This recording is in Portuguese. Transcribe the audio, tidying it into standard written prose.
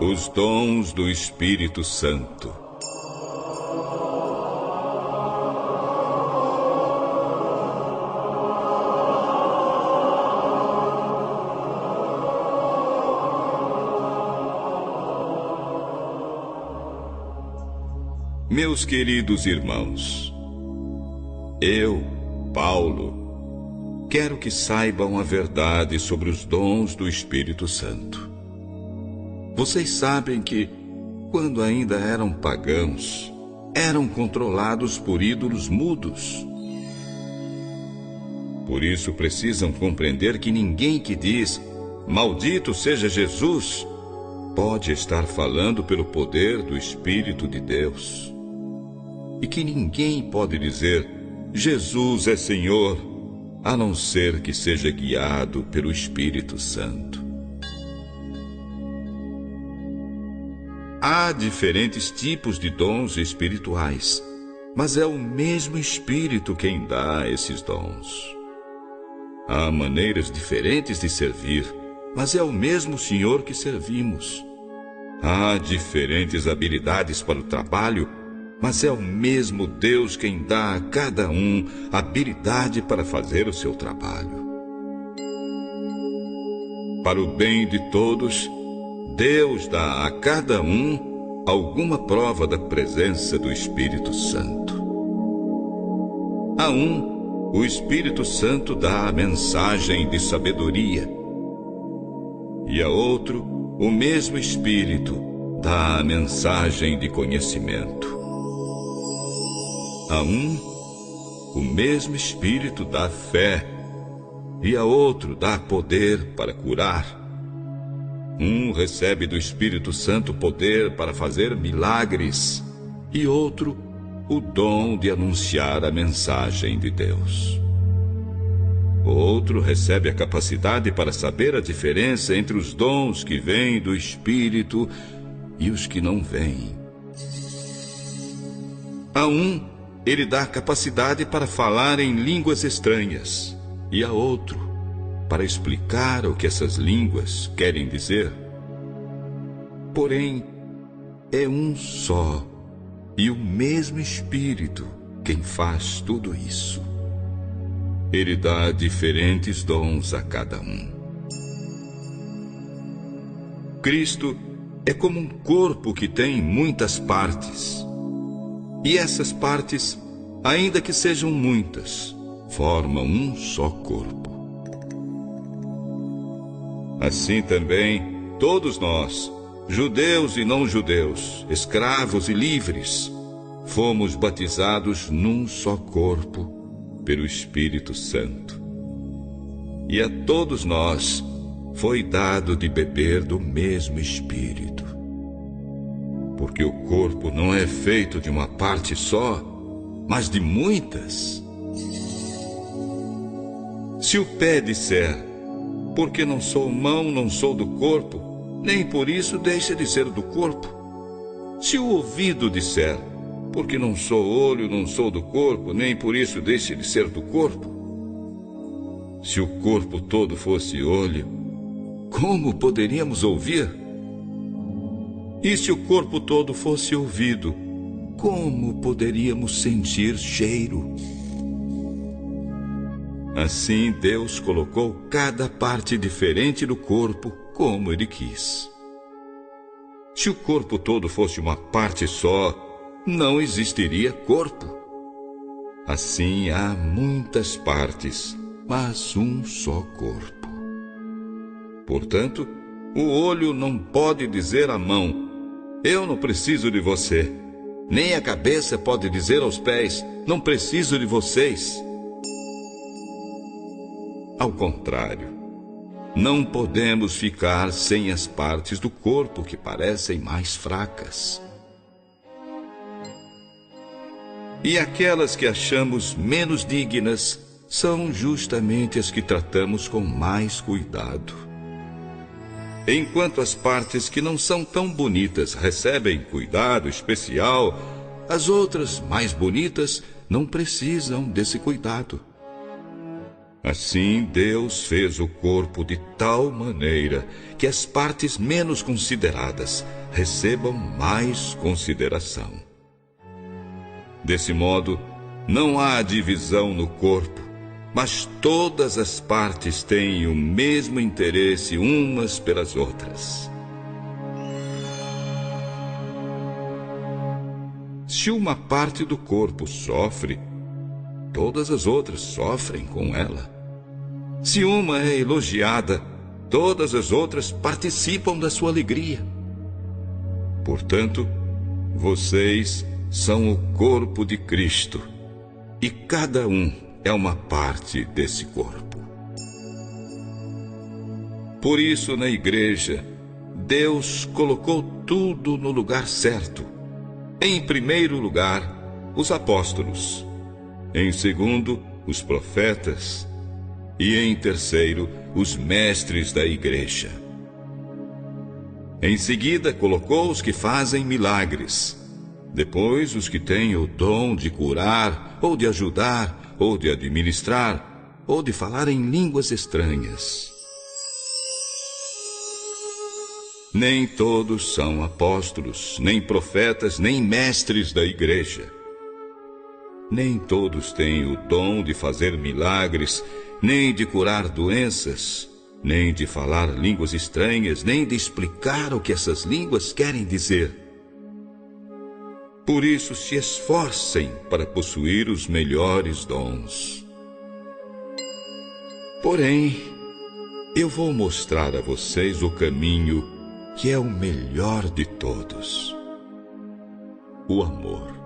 Os dons do Espírito Santo. Meus queridos irmãos, eu, Paulo, quero que saibam a verdade sobre os dons do Espírito Santo. Vocês sabem que, quando ainda eram pagãos, eram controlados por ídolos mudos. Por isso precisam compreender que ninguém que diz, maldito seja Jesus, pode estar falando pelo poder do Espírito de Deus. E que ninguém pode dizer, Jesus é Senhor, a não ser que seja guiado pelo Espírito Santo. Há diferentes tipos de dons espirituais, mas é o mesmo Espírito quem dá esses dons. Há maneiras diferentes de servir, mas é o mesmo Senhor que servimos. Há diferentes habilidades para o trabalho, mas é o mesmo Deus quem dá a cada um habilidade para fazer o seu trabalho. Para o bem de todos, Deus dá a cada um alguma prova da presença do Espírito Santo. A um, o Espírito Santo dá a mensagem de sabedoria. E a outro, o mesmo Espírito dá a mensagem de conhecimento. A um, o mesmo Espírito dá fé, e a outro dá poder para curar. Um recebe do Espírito Santo poder para fazer milagres, e outro, o dom de anunciar a mensagem de Deus. Outro recebe a capacidade para saber a diferença entre os dons que vêm do Espírito e os que não vêm. A um, ele dá capacidade para falar em línguas estranhas, e a outro, para explicar o que essas línguas querem dizer. Porém, é um só e o mesmo Espírito quem faz tudo isso. Ele dá diferentes dons a cada um. Cristo é como um corpo que tem muitas partes. E essas partes, ainda que sejam muitas, formam um só corpo. Assim também, todos nós, judeus e não judeus, escravos e livres, fomos batizados num só corpo pelo Espírito Santo. E a todos nós foi dado de beber do mesmo Espírito. Porque o corpo não é feito de uma parte só, mas de muitas. Se o pé disser, porque não sou mão, não sou do corpo, nem por isso deixa de ser do corpo. Se o ouvido disser, porque não sou olho, não sou do corpo, nem por isso deixa de ser do corpo. Se o corpo todo fosse olho, como poderíamos ouvir? E se o corpo todo fosse ouvido, como poderíamos sentir cheiro? Assim, Deus colocou cada parte diferente do corpo como Ele quis. Se o corpo todo fosse uma parte só, não existiria corpo. Assim, há muitas partes, mas um só corpo. Portanto, o olho não pode dizer à mão, eu não preciso de você. Nem a cabeça pode dizer aos pés, não preciso de vocês. Ao contrário, não podemos ficar sem as partes do corpo que parecem mais fracas. E aquelas que achamos menos dignas são justamente as que tratamos com mais cuidado. Enquanto as partes que não são tão bonitas recebem cuidado especial, as outras mais bonitas não precisam desse cuidado. Assim, Deus fez o corpo de tal maneira que as partes menos consideradas recebam mais consideração. Desse modo, não há divisão no corpo, mas todas as partes têm o mesmo interesse umas pelas outras. Se uma parte do corpo sofre, todas as outras sofrem com ela. Se uma é elogiada, todas as outras participam da sua alegria. Portanto, vocês são o corpo de Cristo, e cada um é uma parte desse corpo. Por isso, na igreja, Deus colocou tudo no lugar certo. Em primeiro lugar, os apóstolos. Em segundo, os profetas. E em terceiro, os mestres da igreja. Em seguida, colocou os que fazem milagres. Depois, os que têm o dom de curar, ou de ajudar, ou de administrar, ou de falar em línguas estranhas. Nem todos são apóstolos, nem profetas, nem mestres da igreja. Nem todos têm o dom de fazer milagres, nem de curar doenças, nem de falar línguas estranhas, nem de explicar o que essas línguas querem dizer. Por isso, se esforcem para possuir os melhores dons. Porém, eu vou mostrar a vocês o caminho que é o melhor de todos: o amor.